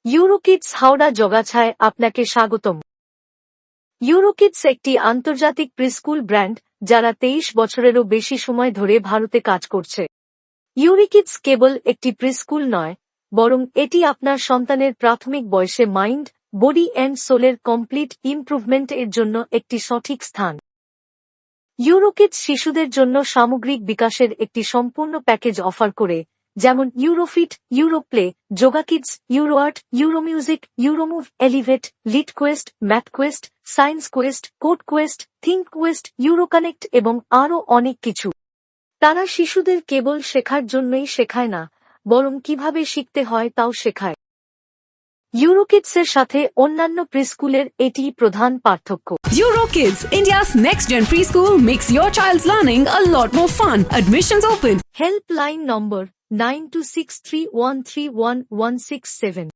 ইউরোকিডস হাওড়া জগাছায় আপনাকে স্বাগতম। ইউরোকিডস একটি আন্তর্জাতিক প্রিস্কুল ব্র্যান্ড যারা 23 বছরেরও বেশি সময় ধরে ভারতে কাজ করছে। ইউরোকিডস কেবল একটি প্রিস্কুল নয়, বরং এটি আপনার সন্তানের প্রাথমিক বয়সে মাইন্ড, বডি অ্যান্ড সোলের কমপ্লিট ইমপ্রুভমেন্ট এর জন্য একটি সঠিক স্থান। ইউরোকিডস শিশুদের জন্য সামগ্রিক বিকাশের একটি সম্পূর্ণ প্যাকেজ অফার করে, যেমন Eurofit, Europlay, Yogakids, Euroart, Euromusic, Euromove, elevate, lead quest, math quest, science quest, code quest, think quest, Euroconnect এবং আরও অনেক কিছু। তারা শিশুদের কেবল শেখার জন্যই শেখায় না, বরং কিভাবে শিখতে হয় তাও শেখায়। ইউরোকিডসের সাথে অন্যান্য প্রিস্কুলের এটিই প্রধান পার্থক্য। Eurokids, India's next-gen preschool, makes your child's learning a lot more fun. Admissions open. Helpline number 9263131167